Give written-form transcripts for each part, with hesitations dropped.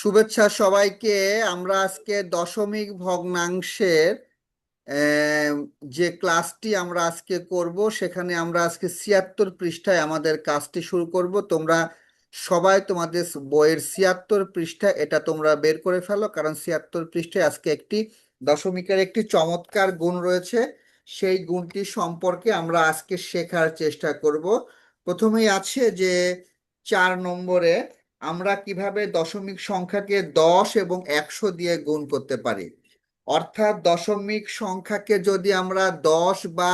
শুভেচ্ছা সবাইকে। আমরা আজকে দশমিক ভগ্নাংশের আহ, যে ক্লাসটি আমরা আজকে করব সেখানে আমরা আজকে 76 পৃষ্ঠায় আমাদের কাজটি শুরু করব। তোমরা সবাই তোমাদের বইয়ের 76 পৃষ্ঠা এটা তোমরা বের করে ফেলো, কারণ 76 পৃষ্ঠায় আজকে একটি দশমিকের একটি চমৎকার গুণ রয়েছে। সেই গুণটি সম্পর্কে আমরা আজকে শেখার চেষ্টা করব। প্রথমেই আছে যে 4 নম্বরে আমরা কিভাবে দশমিক সংখ্যাকে 10 এবং 100 দিয়ে গুণ করতে পারি। অর্থাৎ দশমিক সংখ্যাকে যদি আমরা 10 বা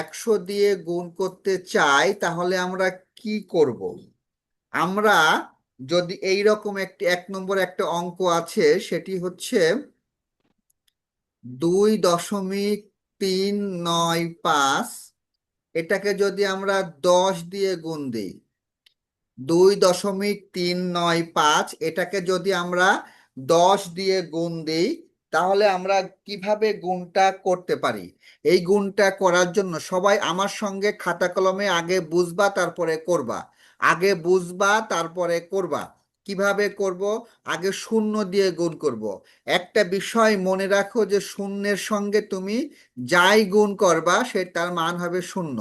100 দিয়ে গুণ করতে চাই তাহলে আমরা কি করব? আমরা যদি এই রকম একটি 1 নম্বর একটা অঙ্ক আছে, সেটি হচ্ছে 2.395। এটাকে যদি আমরা 10 দিয়ে গুণ দিই, 2.395 এটাকে যদি আমরা 10 দিয়ে গুণ দিই, তাহলে আমরা কিভাবে গুণটা করতে পারি? এই গুণটা করার জন্য সবাই আমার সঙ্গে খাতা কলমে আগে বুঝবা তারপরে করবা। আগে বুঝবা তারপরে করবা। কিভাবে করব? আগে শূন্য দিয়ে গুণ করব। একটা বিষয় মনে রাখো যে শূন্যের সঙ্গে তুমি যাই গুণ করবা সে তার মান হবে শূন্য।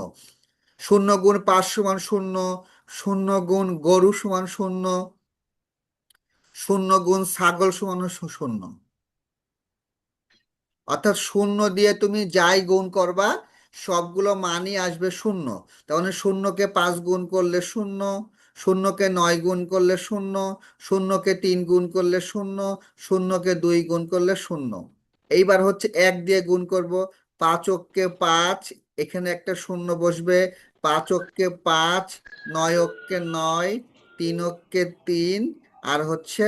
0 গুণ 5 সমান 0, 0 গুণ গরু সমান 0, 0 গুণ ছাগল সমান 0। অর্থাৎ শূন্য দিয়ে তুমি যাই গুণ করবা সবগুলো মানই আসবে শূন্য। তাহলে 0-কে 5 গুণ করলে 0, 0-কে 9 গুণ করলে 0, 0-কে 3 গুণ করলে 0, 0-কে 2 গুণ করলে 0। এইবার হচ্ছে 1 দিয়ে গুণ করব। 5-অক্কে 5, এখানে একটা শূন্য বসবে। 5-অক্কে 5, 9-অক্কে 9, 3-অক্কে 3, আর হচ্ছে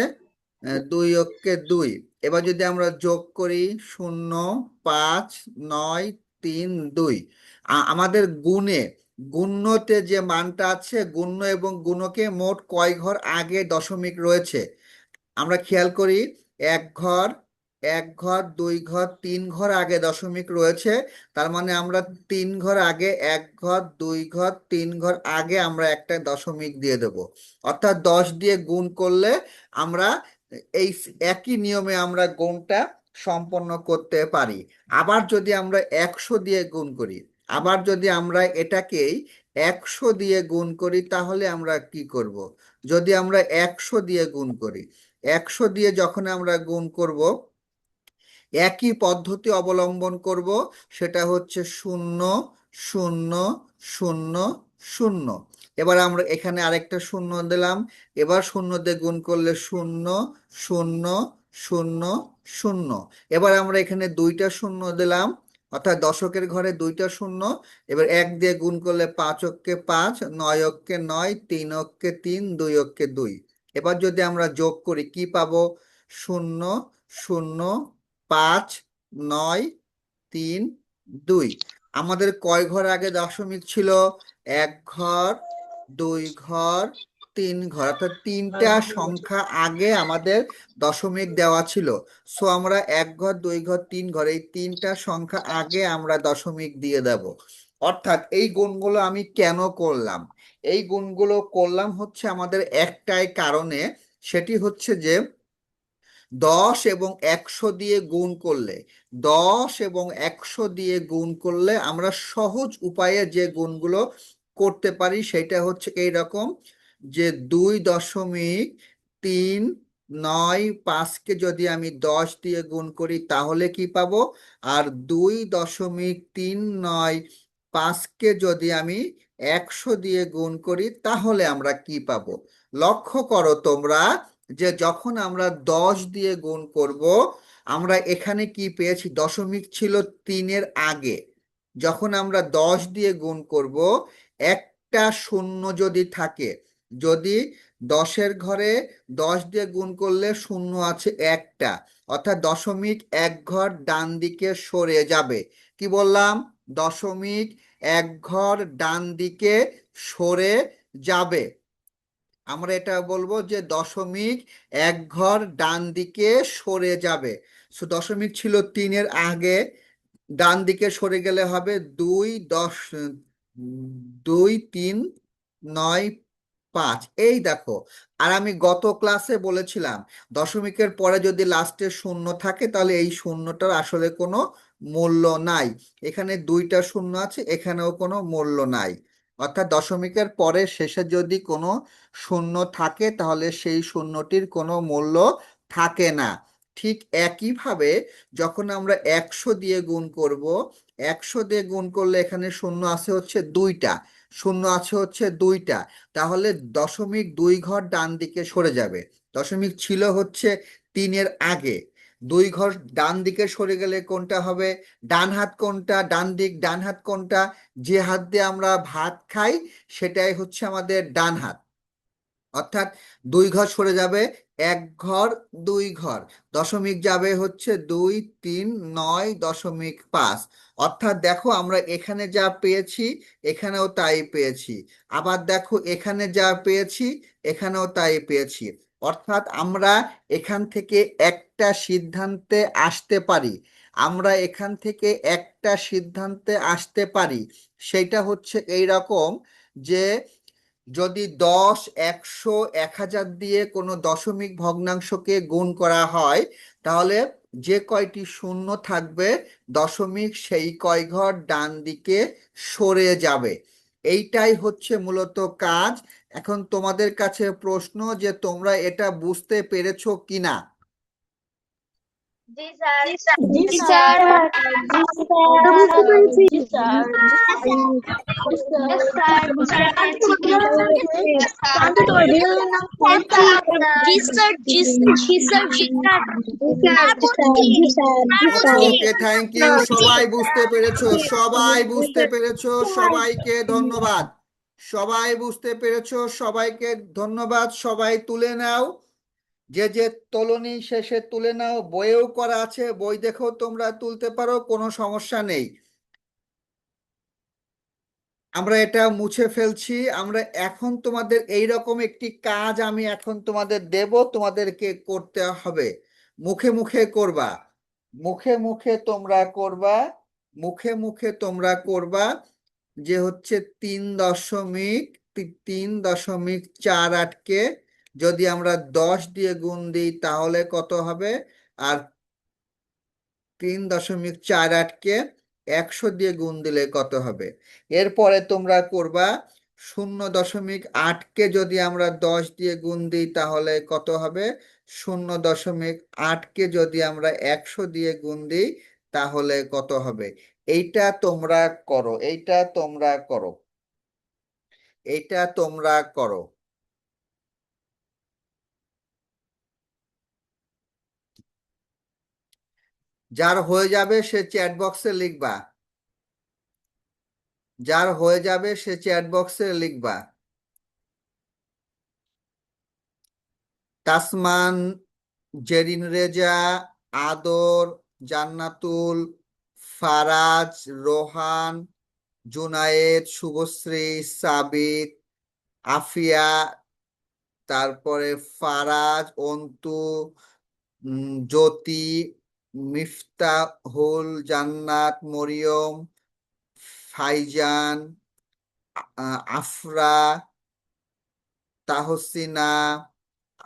2-অক্কে 2। এবার যদি আমরা যোগ করি, 0, 5, 9, 3, 2, আমাদের গুণ্যতে যে মানটা আছে, গুণ্য এবং গুণকে মোট কয় ঘর আগে দশমিক রয়েছে আমরা খেয়াল করি। 1 ঘর, 1 ঘর, 2 ঘর, 3 ঘর আগে দশমিক রয়েছে। তার মানে আমরা 3 ঘর আগে, 1 ঘর, 2 ঘর, 3 ঘর আগে আমরা একটা দশমিক দিয়ে দেব। অর্থাৎ 10 দিয়ে গুণ করলে আমরা এই একই নিয়মে আমরা গুণটা সম্পন্ন করতে পারি। আবার যদি আমরা 100 দিয়ে গুণ করি, আবার যদি আমরা এটাকেই 100 দিয়ে গুণ করি, তাহলে আমরা কি করব? যদি আমরা 100 দিয়ে গুণ করি, 100 দিয়ে যখন আমরা গুণ করব একই পদ্ধতি অবলম্বন করব। সেটা হচ্ছে 0, 0, 0, 0। এবার আমরা এখানে আরেকটা শূন্য দিলাম। এবার শূন্য দিয়ে গুণ করলে 0, 0, 0, 0। এবার আমরা এখানে দুইটা শূন্য দিলাম, অর্থাৎ দশকের ঘরে দুইটা শূন্য। এবার 1 দিয়ে গুণ করলে 5-অক্কে 5, 9-অক্কে 9, 3-অক্কে 3, 2-অক্কে 2। এবার যদি আমরা যোগ করি কি পাবো? 0, 0, 5, 9, 3, 2। আমাদের কয় ঘর আগে দশমিক ছিল? 1 ঘর, 2 ঘর, 3 ঘর, অর্থাৎ তিনটা সংখ্যা আগে আমাদের দশমিক দেওয়া ছিল। সো আমরা 1 ঘর, 2 ঘর, 3 ঘর এই তিনটা সংখ্যা আগে আমরা দশমিক দিয়ে দেব। অর্থাৎ এই গুণগুলো আমি কেন করলাম? এই গুণগুলো করলাম হচ্ছে আমাদের একটাই কারণে। সেটি হচ্ছে যে 10 এবং 100 দিয়ে গুণ করলে, 10 এবং 100 দিয়ে গুণ করলে আমরা সহজ উপায়ে যে গুণগুলো করতে পারি সেটা হচ্ছে এই রকম, যে 2.395কে যদি আমি 10 দিয়ে গুণ করি তাহলে কি পাবো? আর 2.395কে যদি আমি 100 দিয়ে গুণ করি তাহলে আমরা কি পাবো? লক্ষ্য করো তোমরা যে যখন আমরা 10 দিয়ে গুণ করব, আমরা এখানে কি পেয়েছি? দশমিক ছিল 3-এর আগে। যখন আমরা 10 দিয়ে গুণ করব, একটা শূন্য যদি থাকে, যদি 10-এর ঘরে 10 দিয়ে গুণ করলে শূন্য আছে একটা, অর্থাৎ দশমিক 1 ঘর ডান দিকে সরে যাবে। কি বললাম? দশমিক 1 ঘর ডান দিকে সরে যাবে। আমরা এটা বলবো যে দশমিক 1 ঘর ডান দিকে সরে যাবে। সো দশমিক ছিল 3-এর আগে, ডান দিকে সরে গেলে হবে 2.395। 5। এই দেখো, আর আমি গত ক্লাসে বলেছিলাম দশমিকের পরে যদি লাস্টে শূন্য থাকে তাহলে এই শূন্যটার আসলে কোনো মূল্য নাই। এখানে দুইটা শূন্য আছে, এখানেও কোনো মূল্য নাই। অর্থাৎ দশমিকের পরে শেষে যদি কোনো শূন্য থাকে তাহলে সেই শূন্যটির কোনো মূল্য থাকে না। ঠিক একইভাবে যখন আমরা 100 দিয়ে গুণ করব, 100 দিয়ে গুণ করলে এখানে শূন্য আছে হচ্ছে দুইটা, শূন্য আছে হচ্ছে দুইটা, তাহলে দশমিক 2 ঘর ডান দিকে সরে যাবে। দশমিক ছিল হচ্ছে 3-এর আগে, 2 ঘর ডান দিকে সরে গেলে কোনটা হবে? ডান হাত কোনটা? ডান দিক। ডান হাত কোনটা? যে হাত দিয়ে আমরা ভাত খাই সেটাই হচ্ছে আমাদের ডান হাত। অর্থাৎ 2 ঘর সরে যাবে, 1 ঘর, 2 ঘর, দশমিক যাবে হচ্ছে 2, 3, 9.5। অর্থাৎ দেখো আমরা এখানে যা পেয়েছি এখানেও তাই পেয়েছি, আবার দেখো এখানে যা পেয়েছি এখানেও তাই পেয়েছি। অর্থাৎ আমরা এখান থেকে একটা সিদ্ধান্তে আসতে পারি, আমরা এখান থেকে একটা সিদ্ধান্তে আসতে পারি। সেটা হচ্ছে এই রকম যে যদি 10, 100, 1000 দিয়ে কোনো দশমিক ভগ্নাংশকে গুণ করা হয় তাহলে যে কয়টি শূন্য থাকবে দশমিক সেই কয় ঘর ডান দিকে সরে যাবে। এইটাই হচ্ছে মূলত কাজ। এখন তোমাদের কাছে প্রশ্ন যে তোমরা এটা বুঝতে পেরেছো কিনা? জি স্যার। জি জি স্যার। স্যার। জি স্যার। জি স্যার। Yes, স্যার, বুঝতে পেরেছি। শান্তি, তোমার বিড়ালের নাম কি? জি স্যার, জি স্যার, জি স্যার, জি স্যার। Okay, thank you. সবাই বুঝতে পেরেছো, সবাই বুঝতে পেরেছো, সবাইকে ধন্যবাদ। সবাই বুঝতে পেরেছো, সবাইকে ধন্যবাদ। সবাই তুলে নাও, যে যে তোলনি শেষে তুলে নাও। বইয়েও করা আছে, বই দেখেও তোমরা তুলতে পারো, কোনো সমস্যা নেই। আমরা এটা মুছে ফেলছি। আমরা এখন তোমাদের এই রকম একটি কাজ আমি এখন তোমাদের দেব, তোমাদেরকে করতে হবে। মুখে মুখে করবা, মুখে মুখে তোমরা করবা, মুখে মুখে তোমরা করবা। যে হচ্ছে 3.38কে যদি আমরা 10 দিয়ে গুণ দিই তাহলে কত হবে? আর 3.48কে 100 দিয়ে গুণ দিলে কত হবে? এরপরে তোমরা করবা 0.8কে যদি আমরা 10 দিয়ে গুণ দিই তাহলে কত হবে? 0.8কে যদি আমরা 100 দিয়ে গুণ দিই তাহলে কত হবে? এইটা তোমরা করো, এইটা তোমরা করো, এইটা তোমরা করো। যার হয়ে যাবে সে চ্যাট বক্সে লিখবা, যার হয়ে যাবে সে চ্যাট বক্সে লিখবা। তাসমান, জেরিন রেজা, আদর, জান্নাতুল, ফারাজ, রোহান, জুনায়েদ, শুভশ্রী, সাবিত, আফিয়া, তারপরে ফারাজ, অন্তু, জ্যোতি, মিফতাহুল জান্নাত, মরিয়ম, ফাইজান, আফরা, তাহসিনা,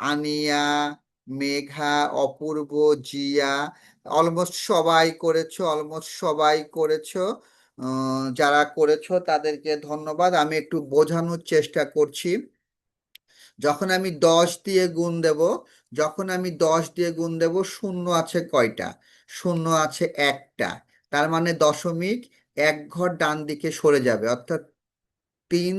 আনিয়া, মেঘা, অপূর্ব, জিয়া। অলমোস্ট সবাই করেছো, অলমোস্ট সবাই করেছো। যারা করেছো তাদেরকে ধন্যবাদ। আমি একটু বোঝানোর চেষ্টা করছি। যখন আমি 10 দিয়ে গুণ দেব, যখন আমি 10 দিয়ে গুণ দেব, শূন্য আছে কয়টা? শূন্য আছে একটা, তার মানে দশমিক 1 ঘর ডান দিকে সরে যাবে, অর্থাৎ 3,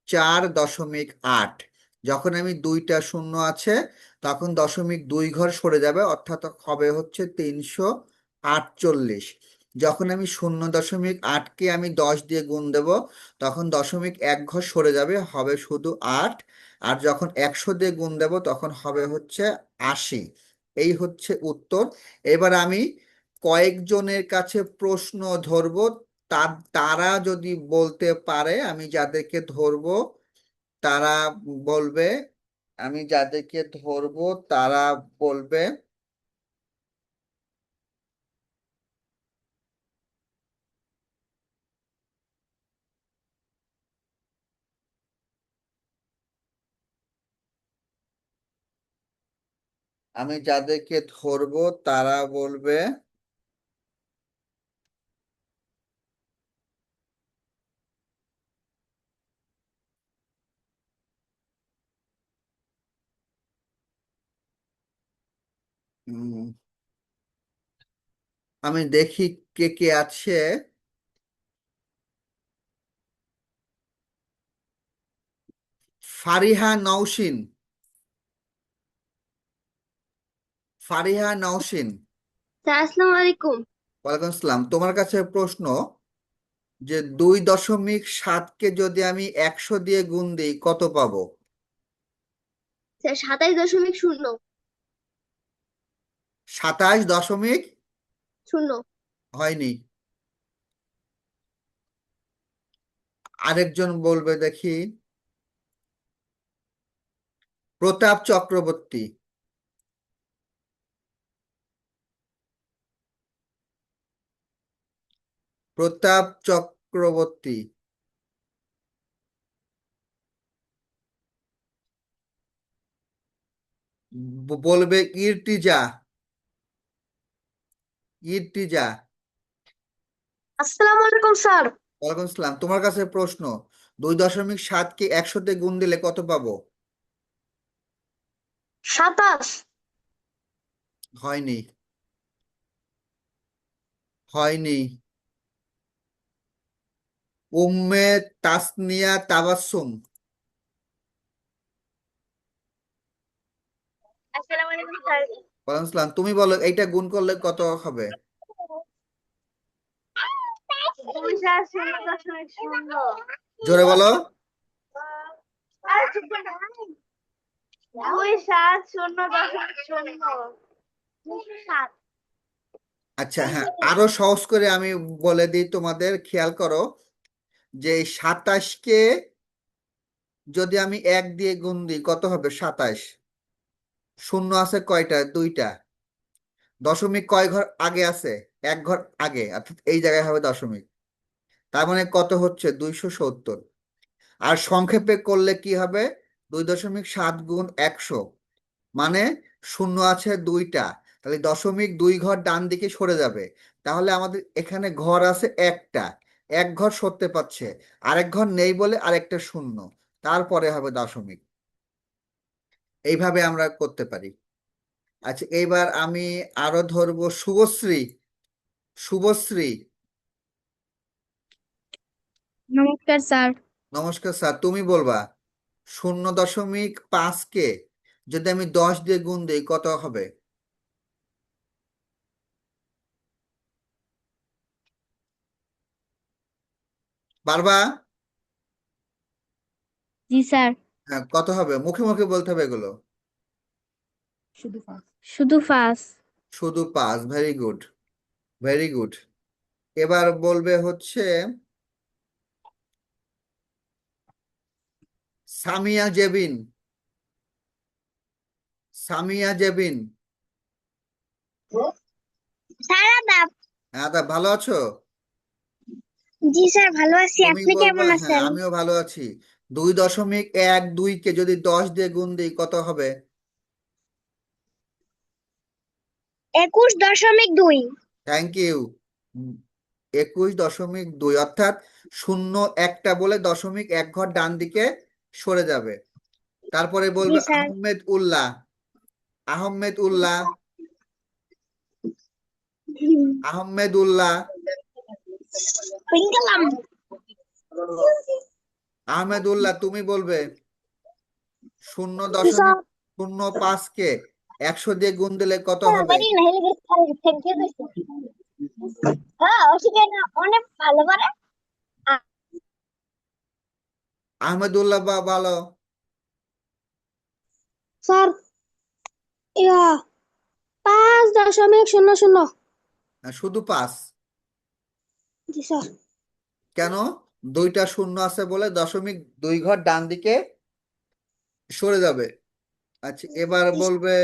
4.8। যখন আমি দুইটা শূন্য আছে তখন দশমিক 2 ঘর সরে যাবে, অর্থাৎ হবে হচ্ছে 348। যখন আমি 0.8কে আমি 10 দিয়ে গুণ দেব তখন দশমিক 1 ঘর সরে যাবে, হবে শুধু 8। আর যখন 100 দিয়ে গুণ দেব তখন হবে হচ্ছে 80। এই হচ্ছে উত্তর। এবার আমি কয়েকজনের কাছে প্রশ্ন ধরবো, তারা যদি বলতে পারে, আমি যাদেরকে ধরবো তারা বলবে, আমি যাদেরকে ধরবো তারা বলবে। আমি যাদেরকে ধরবো তারা বলবে উম, আমি দেখি কে কে আছে। ফারিহা নওশিন, ফারিহা নওশিন। স্যার আসসালামু আলাইকুম। ওয়ালাইকুম আসসালাম। তোমার কাছে প্রশ্ন যে 2.7কে যদি আমি 100 দিয়ে গুণ দিই কত পাবো? স্যার 27.0 27.0 হয়নি। আরেকজন বলবে দেখি। প্রতাপ চক্রবর্তী। প্রতাপ চক্রবর্তী। বলবে ইরতিজা। ইরতিজা। আসসালামু আলাইকুম স্যার। ওয়ালাইকুম আসসালাম। তোমার কাছে প্রশ্ন 2.7কে 100 তে গুণ দিলে কত পাবো? 27। হয়নি। হয়নি। উম্মে তাসনিয়া তাবাসসুম। আসসালামু আলাইকুম স্যার। ওয়ালাইকুম আসসালাম। তুমি বলো এইটা গুণ করলে কত হবে? 2.0.0। জোরে বলো। 2.0.0। আচ্ছা, হ্যাঁ, আরো সহজ করে আমি বলে দিই তোমাদের, খেয়াল করো যে 27কে যদি আমি 1 দিয়ে গুণ দিই কত হবে? 27। শূন্য আছে কয়টা? 2টা। দশমিক কয় ঘর আগে আছে? 1 ঘর আগে, অর্থাৎ এই জায়গায় হবে দশমিক। তার মানে কত হচ্ছে? 270। আর সংক্ষেপে করলে কি হবে? 2.7 গুণ 100, মানে শূন্য আছে 2টা, তাহলে দশমিক 2 ঘর ডান দিকে সরে যাবে। তাহলে আমাদের এখানে ঘর আছে একটা, 1 ঘর সরতে পারছে, আরেক ঘর নেই বলে আরেকটা শূন্য, তারপরে হবে দশমিক। এইভাবে আমরা করতে পারি। আচ্ছা, এইবার আমি আরো ধরবো শুভশ্রী। শুভশ্রী। নমস্কার স্যার। নমস্কার স্যার। তুমি বলবা 0.5কে যদি আমি 10 দিয়ে গুণ দিই কত হবে? পারবা? জি স্যার। হ্যাঁ, কত হবে? মুখে মুখে বলতে হবে এগুলো। শুধু ফার্স্ট। শুধু 5। Very good. Very good. এবার বলবে হচ্ছে সামিয়া জেবিন। সামিয়া জেবিন। স্যার আদাব। হ্যাঁ, তা ভালো আছো? জি স্যার ভালো আছি, তুমি আপনি বলবা। কেমন হ্যাঁ, আছেন? আমিও ভালো আছি। 2.12কে যদি 10 দিয়ে গুণ দিই কত হবে? 21.2। Thank you. 21.2, অর্থাৎ শূন্য একটা বলে দশমিক 1 ঘর ডান দিকে সরে যাবে। তারপরে জি বলবে স্যার। আহমেদ উল্লাহ। আহমেদ উল্লাহ। আহমেদ উল্লাহ। পেঙ্গালাম। আহমেদ উল্লাহ, তুমি বলবে শূন্য জি স্যার। দশমিক শূন্য পাঁচকে 100 দিয়ে গুণ দিলে কত স্যার হবে? আমারই নাহিলে থ্যাংক ইউ দিছি। হ্যাঁ ও শিখে অনেক ভালো করে। আহমেদ উল্লাহ বলো। স্যার, ইয়া 5.00। শুধু 5? জি স্যার। কেন? 2টা শূন্য আছে বলে দশমিক 2 ঘর ডান দিকে সরে যাবে। আচ্ছা, এবার বলবে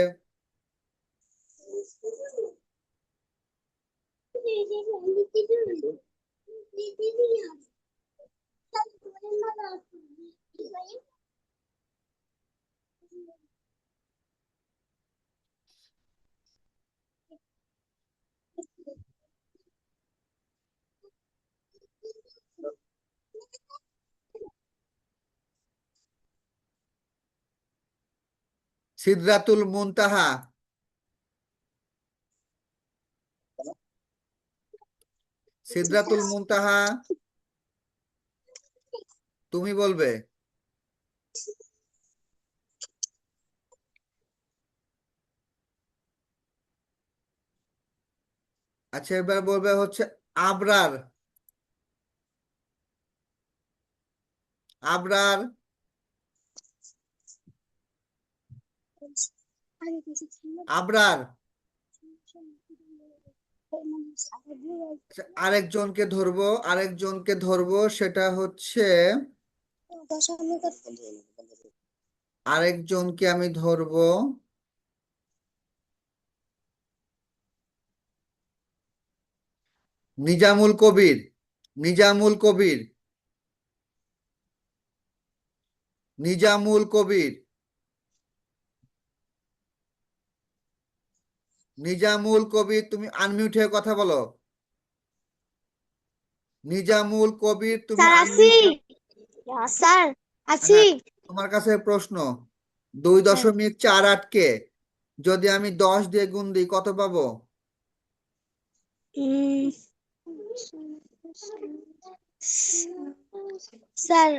সিদরাতুল মুনতাহা, সিদরাতুল মুনতাহা তুমি বলবে। আচ্ছা এবার বলবে হচ্ছে আবরার, আবরার, আবরার। আচ্ছা, আরেকজনকে ধরবো, আরেকজনকে ধরবো, সেটা হচ্ছে আরেকজনকে আমি ধরবো, নিজামুল কবির, নিজামুল কবির, নিজামুল কবির, নিজামুল কবির, তুমি আনমিউট হয়ে কথা বলো। নিজামুল কবির, তুমি স্যার আছি আনমিউট। স্যার আছি হ্যাঁ, তোমার কাছে প্রশ্ন, 2.48কে যদি আমি 10 দিয়ে গুণ দিই কত পাবো? উম, স্যার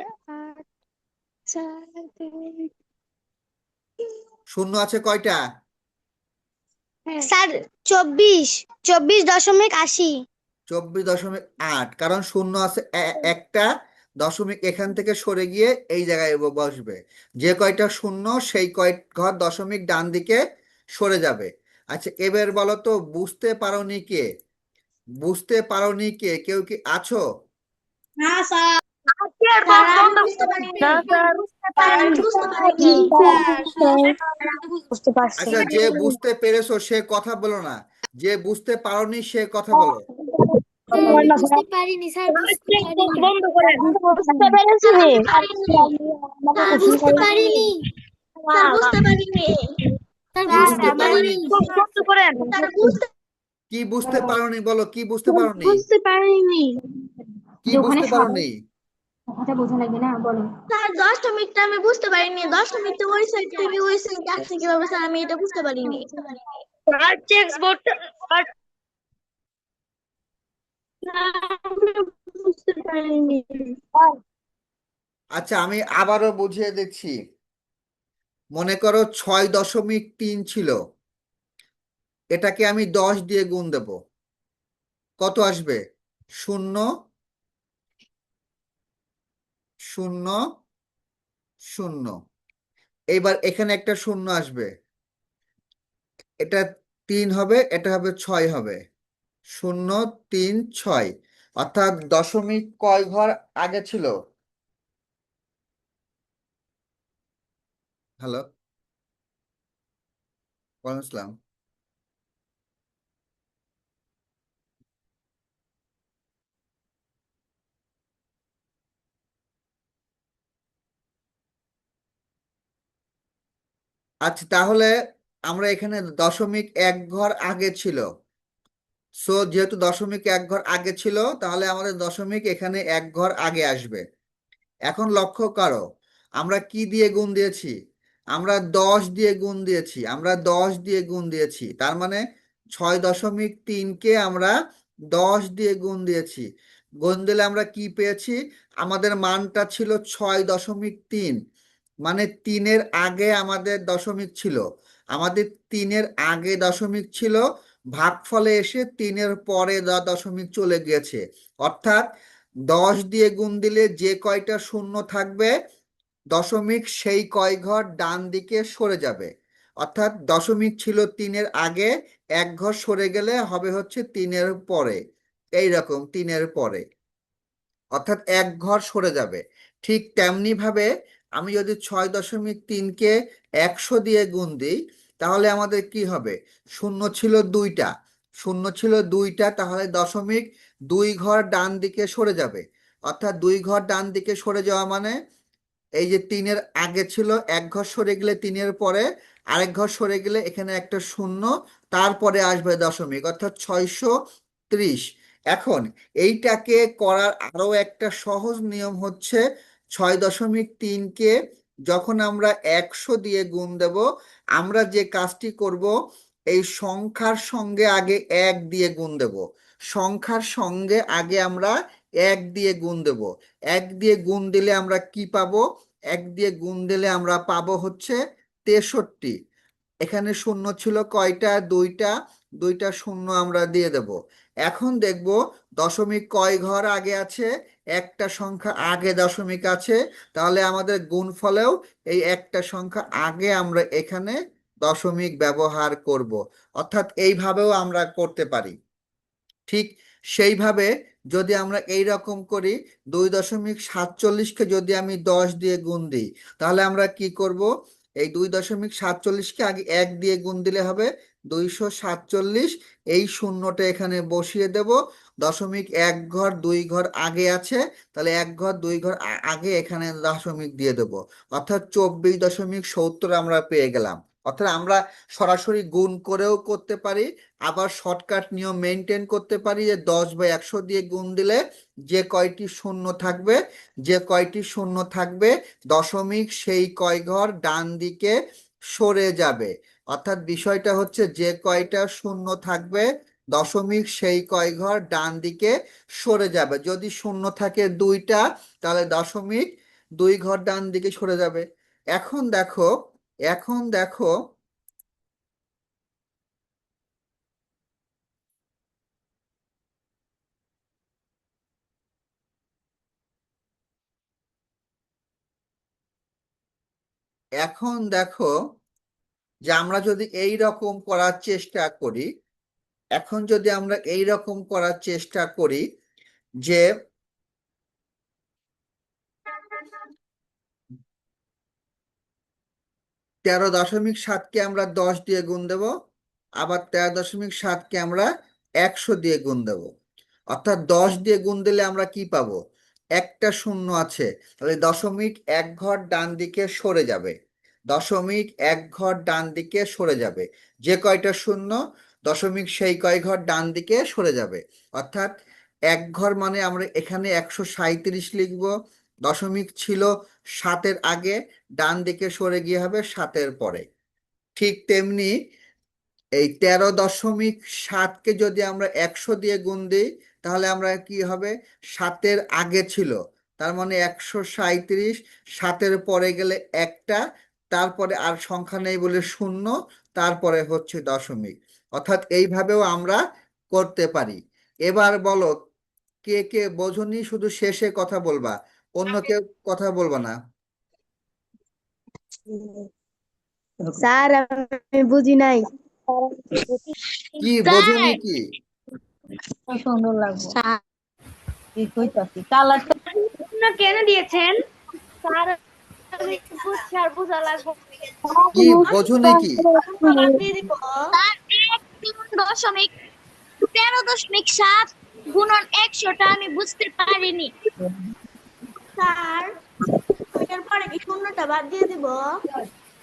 শূন্য আছে কয়টা? স্যার 24.80 24.8, কারণ শূন্য আছে একটা দশমিক এখান থেকে সরে গিয়ে এই জায়গায় বসবে। যে কয়টা শূন্য সেই কয় ঘর দশমিক ডান দিকে সরে যাবে। আচ্ছা এবার বলো তো, বুঝতে পারোনি কে? বুঝতে পারোনি কে? কেউ কি আছো? না স্যার বুঝতে পারছি আচ্ছা যে বুঝতে পেরেছো সে কথা বলো না, যে বুঝতে পারোনি সে কথা বলো। বুঝতে পারিনি স্যার বুঝতে পারিনি বন্ধ করেন বুঝতে পেরেছি স্যার বুঝতে পারিনি স্যার বুঝতে পারিনি স্যার কি বুঝতে বুঝতে পারোনি? পারিনি বন্ধ করেন স্যার বুঝতে কি বুঝতে পারোনি বলো, কি বুঝতে পারোনি? বুঝতে পারিনি কি বুঝতে পারোনি? কথাটা বোঝা লাগবে না বলো স্যার দশমিকটা আমি বুঝতে পারিনি দশমিকটা ওই সাইড থেকে ওই সাইড যাচ্ছে কিভাবে স্যার আমি এটা বুঝতে পারিনি স্যার টেক্সট বোর্ডটা বুঝতে পারিনি আচ্ছা আমি আবারও বুঝিয়ে দিচ্ছি। মনে করো 6.3 ছিল, এটাকে আমি 10 দিয়ে গুণ দেব, কত আসবে? শূন্য, শূন্য, শূন্য। এইবার এখানে একটা শূন্য আসবে, এটা 3 হবে, এটা হবে 6 হবে। 0, 3, 6, অর্থাৎ দশমিক কয় ঘর আগে ছিল? হ্যালো, ওয়ালাইকুম আসসালাম। আচ্ছা তাহলে আমরা এখানে দশমিক এক ঘর আগে ছিল, সো যেহেতু দশমিক এক ঘর আগে ছিল তাহলে আমাদের দশমিক এখানে এক ঘর আগে আসবে। এখন লক্ষ্য করো, আমরা কি দিয়ে গুণ দিয়েছি? আমরা 10 দিয়ে গুণ দিয়েছি, আমরা 10 দিয়ে গুণ দিয়েছি, তার মানে 6.3কে আমরা 10 দিয়ে গুণ দিয়েছি। গুণ দিলে আমরা কি পেয়েছি? আমাদের মানটা ছিল 6.3, মানে 3-এর আগে আমাদের দশমিক ছিল, আমাদের 3-এর আগে দশমিক ছিল, ভাগফলে এসে 3-এর পরে দশমিক চলে গিয়েছে। অর্থাৎ 10 দিয়ে গুণ দিলে যে কয়টা শূন্য থাকবে দশমিক সেই কয় ঘর ডান দিকে সরে যাবে। অর্থাৎ দশমিক ছিল 3-এর আগে, এক ঘর সরে গেলে হবে হচ্ছে 3-এর পরে, এই রকম 3-এর পরে, অর্থাৎ এক ঘর সরে যাবে। ঠিক তেমনি ভাবে আমি যদি 6.3কে 100 দিয়ে গুণ দিই তাহলে আমাদের কি হবে? শূন্য ছিল 2টা, শূন্য ছিল 2টা, তাহলে দশমিক 2 ঘর ডান দিকে সরে যাবে। অর্থাৎ 2 ঘর ডান দিকে সরে যাওয়া মানে এই যে 3-এর আগে ছিল, এক ঘর সরে গেলে 3-এর পরে আরেক ঘর সরে গেলে এখানে একটা শূন্য, তারপরে আসবে দশমিক, অর্থাৎ 630। এখন এইটাকে করার আরো একটা সহজ নিয়ম হচ্ছে 6.3কে যখন আমরা 100 দিয়ে গুণ দেব, আমরা যে কাজটি করব, এই সংখ্যার সঙ্গে আগে 1 দিয়ে গুণ দেব। সংখ্যার সঙ্গে আগে আমরা 1 দিয়ে গুণ দেব। 1 দিয়ে গুণ দিলে আমরা কি পাবো? 1 দিয়ে গুণ দিলে আমরা পাবো হচ্ছে 63। এখানে শূন্য ছিল কয়টা? দুইটা। দুইটা শূন্য আমরা দিয়ে দেব। এখন দেখব দশমিক কয় ঘর আগে আছে? একটা সংখ্যা আগে দশমিক আছে, তাহলে আমাদের গুণফলেও এই একটা সংখ্যা আগে আমরা এখানে দশমিক ব্যবহার করব। অর্থাৎ এইভাবেও আমরা করতে পারি। ঠিক সেইভাবে যদি আমরা এই রকম করি, 2.47কে যদি আমি 10 দিয়ে গুণ দিই, তাহলে আমরা কি করব? এই 2.47কে আগে 1 দিয়ে গুণ দিলে হবে 247। এই শূন্যটা এখানে বসিয়ে দেব। দশমিক 1 ঘর 2 ঘর আগে আছে, তাহলে 1 ঘর 2 ঘর আগে এখানে দশমিক দিয়ে দেব। অর্থাৎ 24.70 আমরা পেয়ে গেলাম। অর্থাৎ আমরা সরাসরি গুণ করেও করতে পারি, আবার শর্টকাট নিয়ম মেনটেন করতে পারি যে 10/100 দিয়ে গুণ দিলে যে কয়টি শূন্য থাকবে, যে কয়টি শূন্য থাকবে, দশমিক সেই কয় ঘর ডান দিকে সরে যাবে। অর্থাৎ বিষয়টা হচ্ছে যে কয়টা শূন্য থাকবে, দশমিক সেই কয় ঘর ডান দিকে সরে যাবে। যদি শূন্য থাকে 2টা, তাহলে দশমিক 2 ঘর ডান দিকে সরে যাবে। এখন দেখো, এখন দেখো, এখন দেখো যে আমরা যদি এই রকম করার চেষ্টা করি, এখন যদি আমরা এই রকম করার চেষ্টা করি যে 13.7কে আমরা 10 দিয়ে গুণ দেব, আবার 13.7কে আমরা 100 দিয়ে গুণ দেব। অর্থাৎ 10 দিয়ে গুণ দিলে আমরা কি পাবো? একটা শূন্য আছে, তাহলে দশমিক 1 ঘর ডান দিকে সরে যাবে। দশমিক 1 ঘর ডান দিকে সরে যাবে। যে কয়টা শূন্য, দশমিক সেই কয় ঘর ডান দিকে সরে যাবে। অর্থাৎ 1 ঘর মানে আমরা এখানে 137 লিখব। দশমিক ছিল 7-এর আগে, ডান দিকে সরে গিয়ে হবে 7-এর পরে। ঠিক তেমনি এই 13.7কে যদি আমরা 100 দিয়ে গুণ দিই, তাহলে আমরা কি হবে? 7-এর আগে ছিল, তার মানে 137। 7-এর পরে গেলে একটা, তারপরে আর সংখ্যা নেই বলে শূন্য, তারপরে হচ্ছে দশমিক। অর্থাৎ এইভাবেও আমরা করতে পারি। এবার বলো, কে কে বোঝনি? শুধু শেষে কথা বলবা, অন্য কেউ কথা বলবা না। স্যার আমি বুঝি নাই। কি স্যার বোঝনি? কি সুন্দর লাগবে স্যার এই কইতাছি কালারটা না কেন দিয়েছেন স্যার? আমি বুঝছি আর বোঝা লাগবে। কি বোঝনি? কি বাদ দিয়ে দিব। স্যার 13.7 গুণন 100টা আমি বুঝতে পারিনি। স্যার এটার পরে কি শূন্যটা বাদ দিয়ে দিব?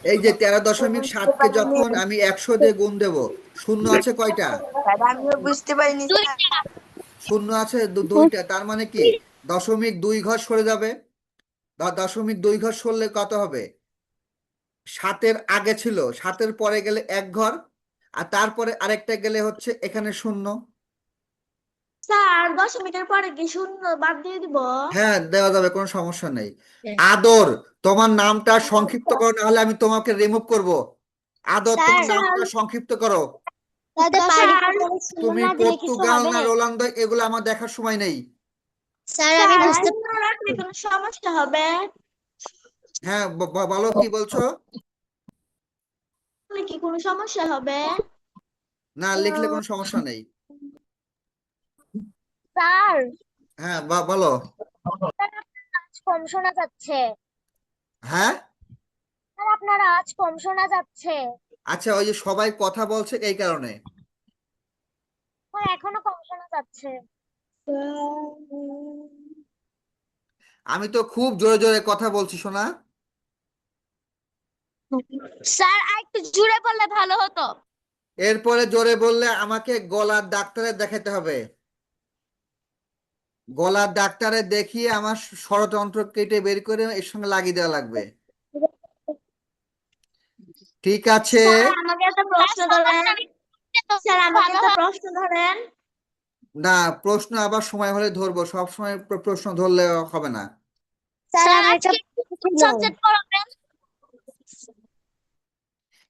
এই যে 13.7কে যখন আমি 100 দিয়ে গুণ দেব, শূন্য আছে কয়টা? আমিও বুঝতে পারিনি দুইটা। শূন্য আছে দুইটা, তার মানে কি দশমিক 2 ঘর সরে যাবে। দশমিক 2 ঘর সরলে কত হবে? 7-এর আগে ছিল, 7-এর পরে গেলে 1 ঘর, আর তারপরে আরেকটা গেলে হচ্ছে এখানে শূন্য। স্যার দশমিকের পরে কি শূন্য বাদ দিয়ে দিব? হ্যাঁ, দেওয়া যাবে, কোনো সমস্যা নেই। আদর, তোমার নামটা সংক্ষিপ্ত করো, নাহলে আমি তোমাকে রিমুভ করব। আদর, তোমার নামটা সংক্ষিপ্ত করো। স্যার তুমি পর্তুগাল না রোনালদো এগুলো আমার দেখার সময় নেই। স্যার আমি বুঝতে শূন্য রাখলে কোনো সমস্যা হবে? হ্যাঁ, বলো কি বলছো? কি কোনো সমস্যা হবে? না, লিখলে কোনো সমস্যা নেই। স্যার হ্যাঁ, বলো। আজ কম শোনা যাচ্ছে। হ্যাঁ, স্যার আপনার আজ কম শোনা যাচ্ছে। আচ্ছা, ওই যে সবাই কথা বলছে এই কারণে। স্যার এখনো কম শোনা যাচ্ছে। আমি তো খুব জোরে জোরে কথা বলছি, শোনা। স্যার আরেকটু জোরে বললে ভালো হতো। এরপরে জোরে বললে আমাকে গলার ডাক্তারে দেখাতে হবে। গলার ডাক্তারে দেখিয়ে আমার ষড়যন্ত্র কেটে বের করে এর সঙ্গে লাগিয়ে দেওয়া লাগবে। ঠিক আছে, স্যার আমাকে একটা প্রশ্ন ধরেন। স্যার আমাকে একটা প্রশ্ন ধরেন। না প্রশ্ন আবার সময় হলে ধরবো, সব সময় প্রশ্ন ধরলে হবে না। স্যার আজকে সাবজেক্ট পড়াবেন?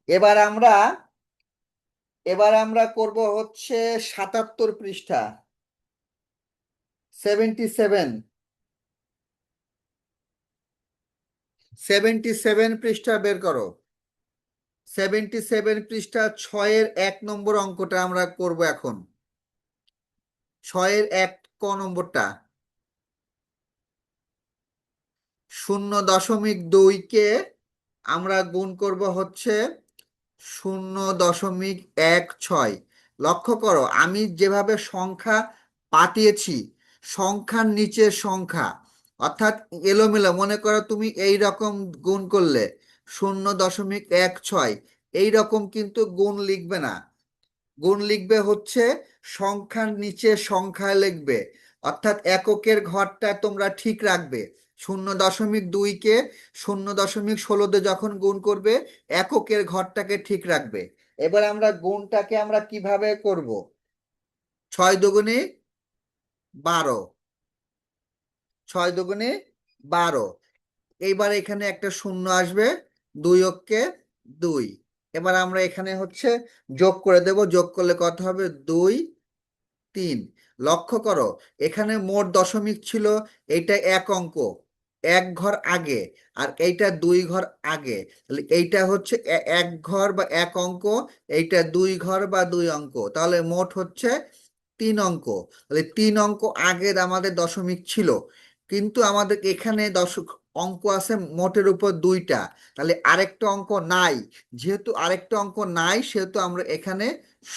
এবার আমরা এবার আমরা করব হচ্ছে ৭৭ পৃষ্ঠা, 77 77 পৃষ্ঠা বের করো। 77 পৃষ্ঠা ৬-এর ১ নম্বর অঙ্কটা আমরা করব এখন। ৬-এর ১ ক নম্বরটা, ০.২কে আমরা গুণ করব হচ্ছে ০.16। লক্ষ্য করো আমি যেভাবে সংখ্যা পাঠিয়েছি, সংখ্যার নিচে সংখ্যা, অর্থাৎ এলোমেলো, মনে করো তুমি এই রকম গুণ করলে ০.16, এই রকম কিন্তু গুণ লিখবে না। গুণ লিখবে হচ্ছে সংখ্যার নিচে সংখ্যা লিখবে, অর্থাৎ এককের ঘরটা তোমরা ঠিক রাখবে। ০.২কে ০.16 যখন গুণ করবে, এককের ঘরটাকে ঠিক রাখবে। এবার আমরা গুণটাকে আমরা কিভাবে করব? ৬ দুগুণে ১২, ৬ দুগুণে ১২। এইবার এখানে একটা শূন্য আসবে, ২ অক্ষে ২। এবার আমরা এখানে হচ্ছে যোগ করে দেব, যোগ করলে কত হবে? ২, ৩। লক্ষ্য করো এখানে মোট দশমিক ছিল, এইটা ১ অঙ্ক, ১ ঘর আগে, আর এইটা ২ ঘর আগে, তাহলে এইটা হচ্ছে ১ ঘর বা ১ অঙ্ক, এইটা ২ ঘর বা ২ অঙ্ক, তাহলে মোট হচ্ছে ৩ অঙ্ক। তাহলে ৩ অঙ্ক আগের আমাদের দশমিক ছিল, কিন্তু আমাদের এখানে অঙ্ক আছে মোটের উপর ২টা, তাহলে আরেকটা অঙ্ক নাই। যেহেতু আরেকটা অঙ্ক নাই, সেহেতু আমরা এখানে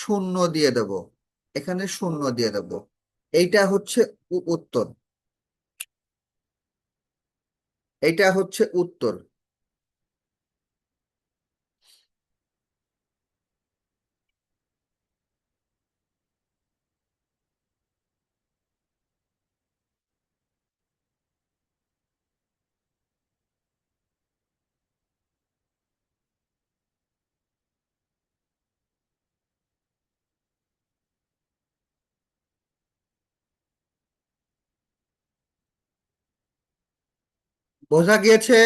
শূন্য দিয়ে দেব, এখানে শূন্য দিয়ে দেব। এইটা হচ্ছে উত্তর, এইটা হচ্ছে উত্তর। বোঝা গিয়েছে?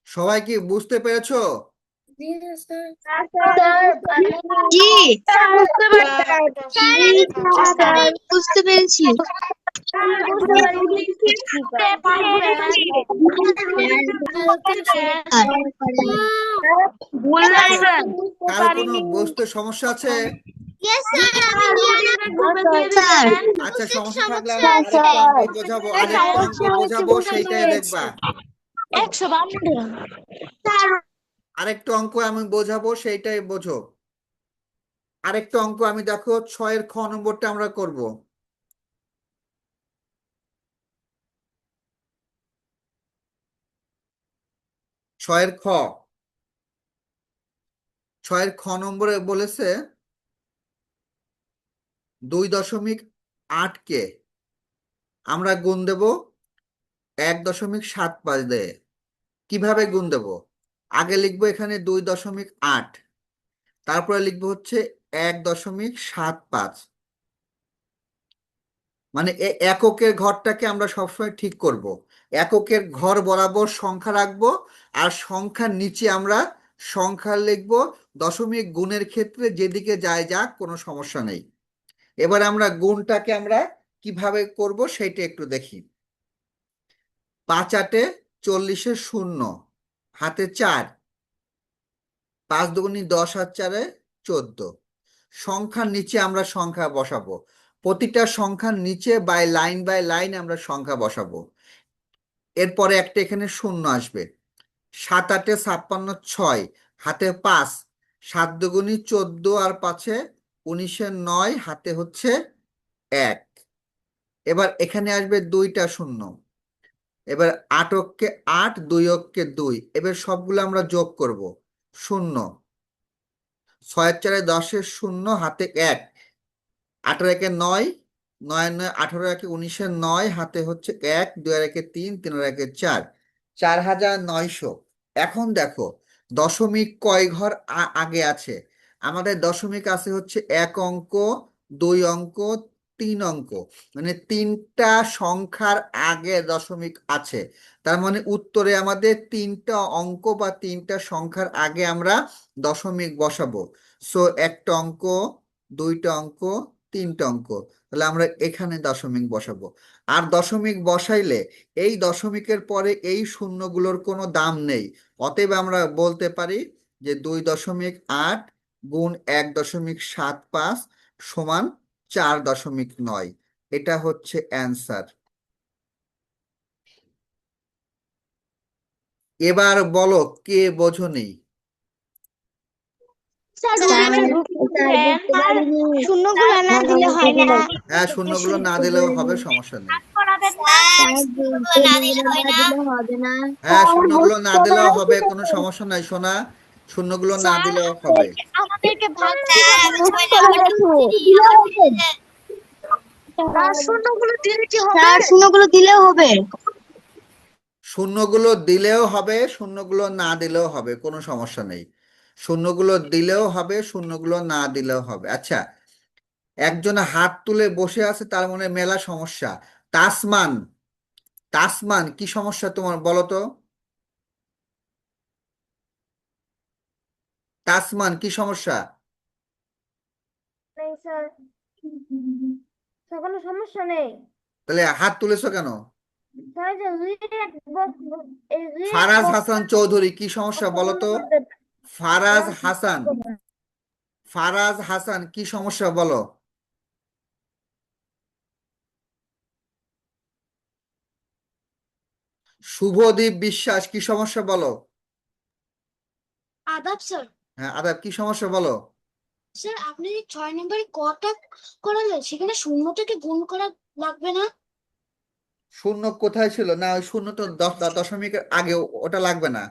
সবাই কি বুঝতে পেরেছো? জি স্যার বুঝতে পেরেছি। কারো কোনো বুঝতে সমস্যা আছে? আচ্ছা, সমস্যা থাকলে আমি আরেকটা অঙ্ক বোঝাবো, আরেকটা অঙ্ক বোঝাবো, সেইটাই দেখবা। 152 আরেকটা অঙ্ক আমি বোঝাবো, সেইটাই বোঝো। আরেকটা অঙ্ক আমি দেখো ৬-এর খ নম্বরটা আমরা করব। ৬-এর খ, ৬-এর খ নম্বরে বলেছে ২.৮কে আমরা গুণ দেব ১.৭৫ দিয়ে। কিভাবে গুণ দেব? আগে লিখবো এখানে ২.৮, তারপরে লিখবো হচ্ছে ১.৭৫, মানে এককের ঘরটাকে আমরা সবসময় ঠিক করব। এককের ঘর বরাবর সংখ্যা রাখবো, আর সংখ্যার নিচে আমরা সংখ্যা লিখবো। দশমিক গুণের ক্ষেত্রে যেদিকে যায় যাক, কোনো সমস্যা নেই। এবার আমরা গুণটাকে আমরা কিভাবে করব সেইটা একটু দেখি। ৫ × ৮ = ০, হাতে ৪, ৫ দুগুণে ১০ আর ৪-এ ১৪। সংখ্যার নিচে আমরা সংখ্যা বসাবো, প্রতিটা সংখ্যার নিচে বাই লাইন আমরা সংখ্যা বসাবো। এরপরে একটা এখানে শূন্য আসবে। ৭ × ৮ = ৫৬, ৬, হাতে ৫, ৭ দুগুণে ১৪ আর ৫-এ ১৯-এর ৯, হাতে হচ্ছে ১। এবার এখানে আসবে ২টা শূন্য। এবার ৮ অক্ষে ৮, ২ অক্ষে ২, এবার সবগুলো আমরা যোগ করব। ০, ৬ × ৪ = ১০-এর ০, হাতে ১, ৮ × ১ = ৯, 9 9 18 একে 19 9 হাতে হচ্ছে 1 2 আর একে 3 3 আর একে 4 4900। এখন দেখো দশমিক কয় ঘর আগে আছে? আমাদের দশমিক আছে হচ্ছে 1 অঙ্ক, 2 অঙ্ক, 3 অঙ্ক, মানে 3টা সংখ্যার আগে দশমিক আছে। তার মানে উত্তরে আমাদের 3টা অঙ্ক বা 3টা সংখ্যার আগে আমরা দশমিক বসাবো। সো 1টা অঙ্ক, 2টা অঙ্ক, 3টা অঙ্ক, তাহলে আমরা এখানে দশমিক বসাবো। আর দশমিক বসাইলে এই দশমিকের পরে এই শূন্যগুলোর কোনো দাম নেই। অতএব আমরা বলতে পারি যে 2.8 গুণ 1.75 সমান 4.9। এটা হচ্ছে অ্যান্সার। এবার বলো কে বোঝনি? স্যার স্যার আমি আমি বুঝতে বুঝতে পারিনি। শূন্যগুলো না দিলে হয় না। হ্যাঁ, শূন্যগুলো না দিলেও হবে, সমস্যা নেই। করাবেন না। হ্যাঁ, শূন্যগুলো না দিলেও হবে, কোনো সমস্যা নাই সোনা, শূন্যগুলো না স্যার দিলেও হবে। আমাদেরকে ভাগ স্যার শূন্যগুলো দিলে কি হবে? স্যার শূন্যগুলো দিলেও হবে। শূন্যগুলো দিলেও হবে, শূন্যগুলো না দিলেও হবে, কোনো সমস্যা নেই। শূন্যগুলো দিলেও হবে, শূন্যগুলো না দিলেও হবে। আচ্ছা, একজন হাত তুলে বসে আছে, তার মনে মেলা সমস্যা। তাসমান, তাসমান কি সমস্যা তোমার বলো তো? তাসমান কি সমস্যা? নেই স্যার, কোনো সমস্যা নেই তাহলে হাত তুলেছো কেন? স্যার। যে ফারাজ হাসান চৌধুরী কি সমস্যা বলো তো? ফারাজ হাসান, ফারাজ হাসান কি সমস্যা বলো? শুভদীপ বিশ্বাস কি সমস্যা বলো? আদাব স্যার। হ্যাঁ আদাব, কি সমস্যা বলো? স্যার আপনি যে 6 নম্বরে কটা করালেন সেখানে শূন্য থেকে গুণ করা লাগবে না? শূন্য কোথায় ছিল? না, ওই শূন্য তো দশমিকের আগে, ওটা লাগবে না।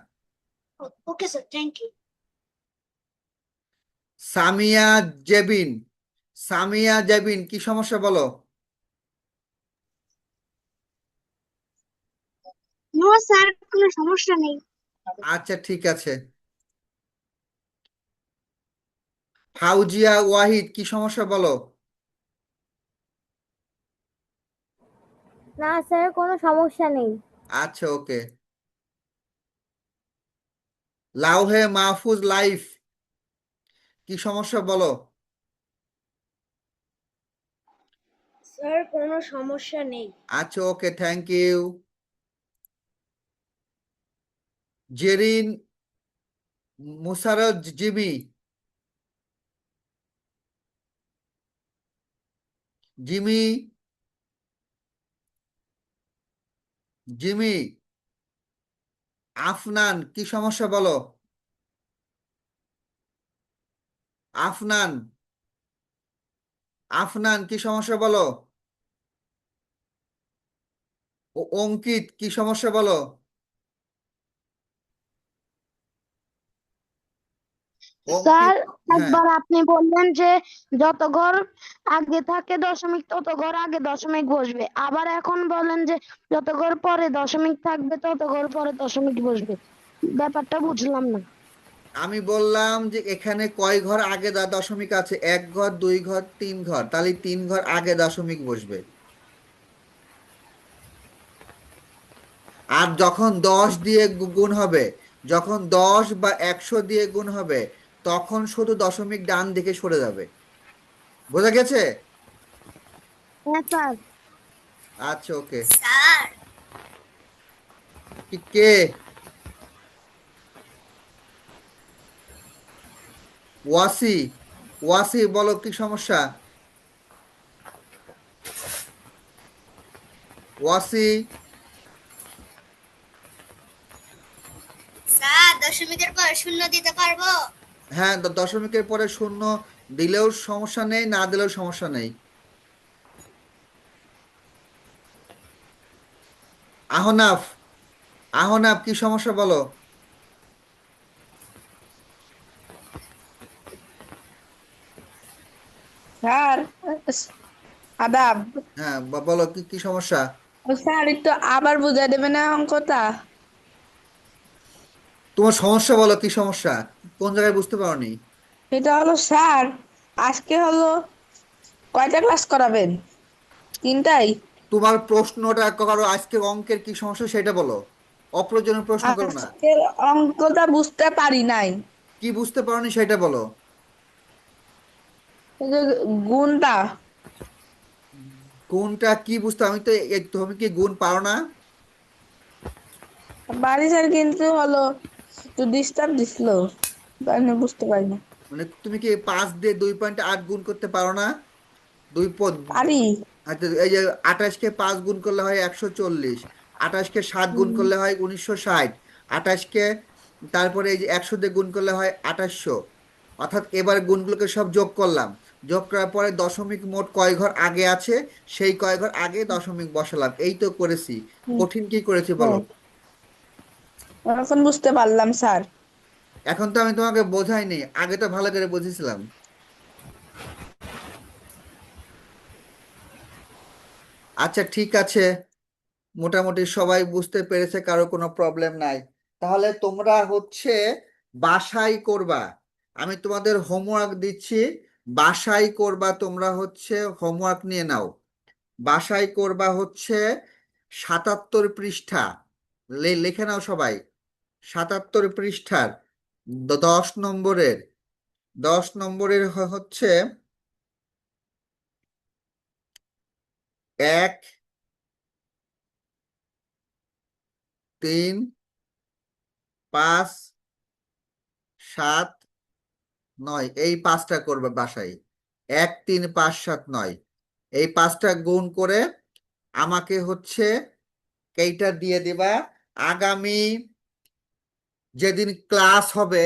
Okay sir, thank you. Samia Jebin, Samia Jebin কি সমস্যা বলো? নো স্যার, কোনো সমস্যা নেই। আচ্ছা ঠিক আছে। ফাউজিয়া ওয়াহিদ কি সমস্যা বলো? না স্যার, কোনো সমস্যা নেই। আচ্ছা ওকে। লাউহে মাহফুজ লাইফ কি সমস্যা বলো? স্যার কোনো সমস্যা নেই। আচ্ছা okay, thank you. Zerin Musarrat Jimi, Jimi, Jimi. Afnan কি সমস্যা বলো? আফনান, আফনান কি সমস্যা বলো? অঙ্কিত কি সমস্যা বলো? স্যার অঙ্কিত, হ্যাঁ। একবার আপনি বললেন যে যত ঘর আগে থাকে দশমিক তত ঘর আগে দশমিক বসবে, আবার এখন বলেন যে যত ঘর পরে দশমিক থাকবে তত ঘর পরে দশমিক বসবে। ব্যাপারটা বুঝলাম না। আমি বললাম যে এখানে কয় ঘর আগে দশমিক আছে? 1 ঘর, 2 ঘর, 3 ঘর, তাহলে 3 ঘর আগে দশমিক বসবে। আর যখন 10 দিয়ে গুণ হবে, যখন 10 বা 100 দিয়ে গুণ হবে, তখন শুধু দশমিক ডান দিকে সরে যাবে। বোঝা গেছে? হ্যাঁ স্যার। আচ্ছা ওকে। কে? ওয়াসি, ওয়াসি বলো কি সমস্যা? ওয়াসি, স্যার দশমিকের পর শূন্য দিতে পারবো? হ্যাঁ, দশমিকের পরে শূন্য দিলেও সমস্যা নেই, না দিলেও সমস্যা নেই। আহনাফ, আহনাফ কি সমস্যা বলো? স্যার আদাব। হ্যাঁ, বলো কি কি সমস্যা? ও স্যার একটু আবার বুঝাই দেবে না অঙ্কটা? তোমার সমস্যা বলো, কি সমস্যা? কোন জায়গায় বুঝতে পারোনি? এটা হলো স্যার, আজকে হলো কয়টা ক্লাস করাবেন? তিনটাই? তোমার প্রশ্নটা করো, আজকে অঙ্কের কি সমস্যা সেটা বলো। অপ্রয়োজনীয় প্রশ্ন করো না। আজকের অঙ্কটা বুঝতে পারি নাই। কি বুঝতে পারোনি সেটা বলো। এই যে গুণটা। কোনটা কি বুঝতে, আমি তো তুমি কি গুণ পারো না? বাড়ি স্যার, কিন্তু হলো একটু ডিস্টার্ব দিছিল, তাই আমি বুঝতে পারি না। মানে তুমি কি 5 দিয়ে 2.8 গুণ করতে পারো না? দুই পদ। পারি। আচ্ছা, এই যে 28-কে 5 গুণ করলে হয় 140, 28-কে 7 গুণ হুম। করলে হয় 1960, 28-কে তারপরে এই যে 100 দিয়ে গুণ করলে হয় 2800। অর্থাৎ এবার গুণগুলোকে সব যোগ করলাম, যোগ করার পরে দশমিক মোট কয় ঘর আগে আছে সেই কয় ঘর আগে দশমিক বসালাম, এই তো করেছি। হুম। কঠিন কি করেছি বলো? হুম। এখন বুঝতে পারলাম স্যার। এখন তো আমি তোমাকে বোঝাইনি, আগে তো ভালো করে বুঝেছিলাম। আচ্ছা ঠিক আছে, মোটামুটি সবাই বুঝতে পেরেছে, কারো কোনো প্রবলেম নাই। তাহলে তোমরা হচ্ছে বাসায় করবা, আমি তোমাদের হোমওয়ার্ক দিচ্ছি, বাসায় করবা। তোমরা হচ্ছে হোমওয়ার্ক নিয়ে নাও, বাসায় করবা হচ্ছে 77 পৃষ্ঠা। লিখে নাও সবাই, 77 পৃষ্ঠার 10 নম্বরের, 10 নম্বরের হচ্ছে 1, 3, 5, 7, 9, এই 5টা করবে বাসায়। 1, 3, 5, 7, 9, এই 5টা গুণ করে আমাকে হচ্ছে এইটা দিয়ে দিবা। আগামী যেদিন ক্লাস হবে,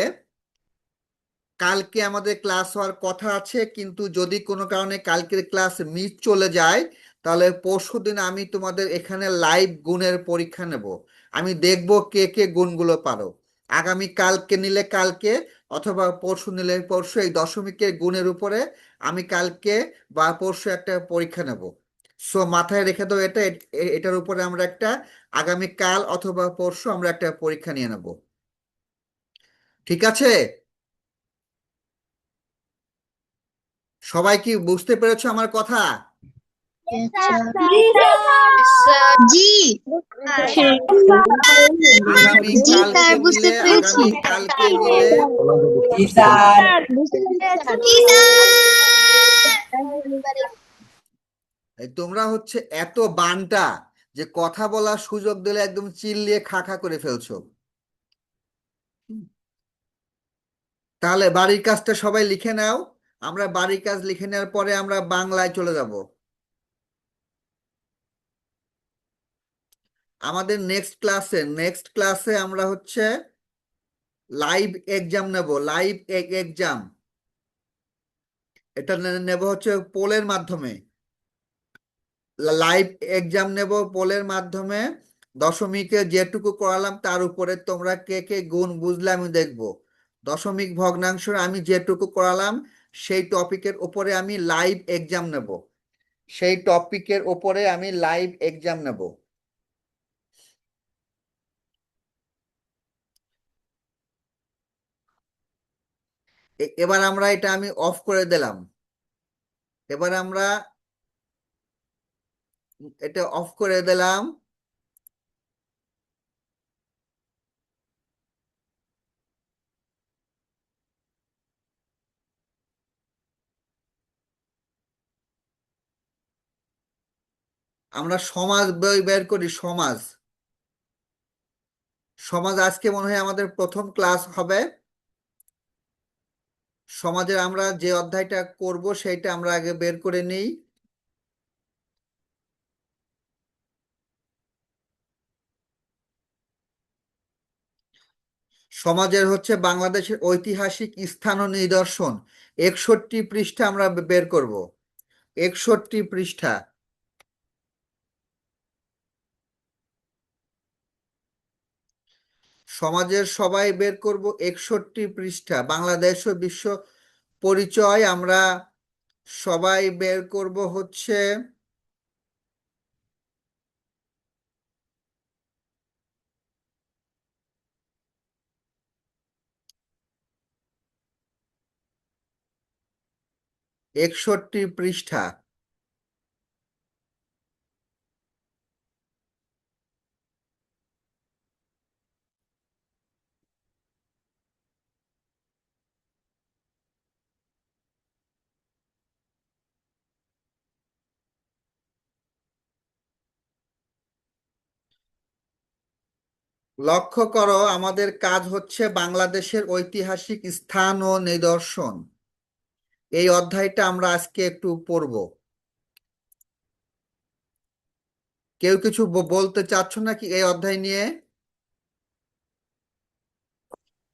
কালকে আমাদের ক্লাস হওয়ার কথা আছে, কিন্তু যদি কোনো কারণে কালকের ক্লাস মিস চলে যায়, তাহলে পরশুদিন আমি তোমাদের এখানে লাইভ গুণের পরীক্ষা নেব। আমি দেখব কে কে গুণগুলো পারো। আগামী কালকে নিলে কালকে, অথবা পরশু নিলে পরশু, এই দশমিকের গুণের উপরে আমি কালকে বা পরশু একটা পরীক্ষা নেব। সো মাথায় রেখে দাও এটা, এটার উপরে আমরা একটা আগামী কাল অথবা পরশু আমরা একটা পরীক্ষা নিয়ে নেব। ঠিক আছে? সবাই কি বুঝতে পেরেছো আমার কথা? জি আগামী জি স্যার, কালকে বুঝতে মিলে, পেরেছি। আগামী কালকে মিলে জি স্যার। বুঝতে পেরেছি স্যার। এই তোমরা হচ্ছে এত বানটা যে কথা বলার সুযোগ দিলে একদম চিল্লিয়ে খা খা করে ফেলছো। তাহলে বাড়ির কাজটা সবাই লিখে নাও, আমরা বাড়ির কাজ লিখে নেওয়ার পরে আমরা বাংলায় চলে যাব। আমাদের নেক্সট ক্লাসে আমরা হচ্ছে লাইভ এক্সাম নেব, লাইভ এক্সাম। এটা নেব হচ্ছে পোলের মাধ্যমে, লাইভ এক্সাম নেব পোলের মাধ্যমে। দশমিকে যেটুকু করালাম তার উপরে তোমরা কে কে গুণ বুঝলে আমি দেখব। দশমিক ভগ্নাংশ আমি যেটুকু করালাম সেই টপিকের উপরে আমি লাইভ এক্সাম নেব, সেই টপিকের উপরে আমি লাইভ এক্সাম নেব। এবার আমরা এটা আমি অফ করে দিলাম, এবার আমরা এটা অফ করে দিলাম। আমরা সমাজ বের করি, সমাজ। সমাজ আজকে মনে হয় আমাদের প্রথম ক্লাস হবে। সমাজের আমরা যে অধ্যায়টা করব সেইটা আমরা আগে বের করে নিই। সমাজের হচ্ছে বাংলাদেশের ঐতিহাসিক স্থান ও নিদর্শন, 61 পৃষ্ঠা আমরা বের করব, 61 পৃষ্ঠা। সমাজের সবাই বের করব 61 পৃষ্ঠা। বাংলাদেশ ও বিশ্ব পরিচয় আমরা সবাই বের করব হচ্ছে একষট্টি পৃষ্ঠা। লক্ষ্য করো, আমাদের কাজ হচ্ছে বাংলাদেশের ঐতিহাসিক স্থান ও নিদর্শন। এই অধ্যায়টা আমরা আজকে একটু পড়ব। কেউ কিছু বলতে চাচ্ছ নাকি এই অধ্যায় নিয়ে?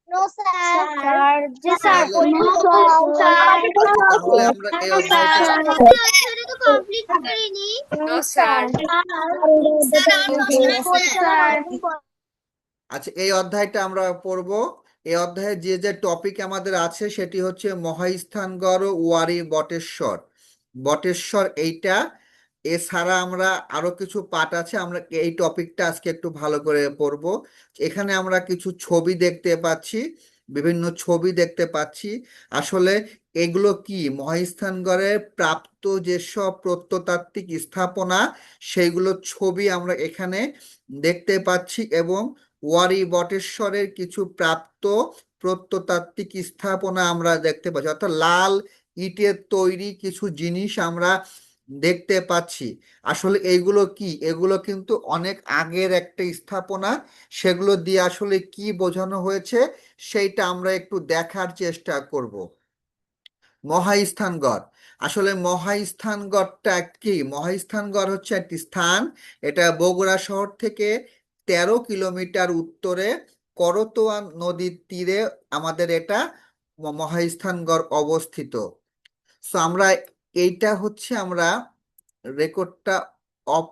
নো স্যার জি স্যার, তাহলে আমরা এই অধ্যায়টা সেটা তো কমপ্লিট করিনি স্যার আচ্ছা, এই অধ্যায়টা আমরা পড়ব। এই অধ্যায়ে যে যে টপিক আমাদের আছে সেটি হচ্ছে মহাস্থানগড় ও ওয়ারী বটেশ্বর। বটেশ্বর এইটা, এছাড়া আমরা আরো কিছু পাঠ আছে, আমরা এই টপিকটা আজকে একটু ভালো করে পড়ব। এখানে আমরা কিছু ছবি দেখতে পাচ্ছি, বিভিন্ন ছবি দেখতে পাচ্ছি। আসলে এগুলো কি মহাস্থানগড়ের প্রাপ্ত যেসব প্রত্নতাত্ত্বিক স্থাপনা, সেইগুলো ছবি আমরা এখানে দেখতে পাচ্ছি, এবং ওয়ারী বটেশ্বরের কিছু প্রাপ্ত প্রত্নতাত্ত্বিক স্থাপনা আমরা দেখতে পাচ্ছি, অর্থাৎ লাল ইটের তৈরি কিছু জিনিস আমরা দেখতে পাচ্ছি। আসলে এইগুলো কি? এগুলো কিন্তু অনেক আগের একটা স্থাপনা। সেগুলো দিয়ে আসলে কি বোঝানো হয়েছে সেইটা আমরা একটু দেখার চেষ্টা করব। মহাস্থানগড়, আসলে মহাস্থানগড়টা কি? মহাস্থানগড় হচ্ছে একটি স্থান। এটা বগুড়া শহর থেকে 13 কিলোমিটার উত্তরে করতোয়া নদীর তীরে আমাদের এটা মহাস্থানগড় অবস্থিত। সো আমরা এইটা হচ্ছে আমরা রেকর্ডটা অফ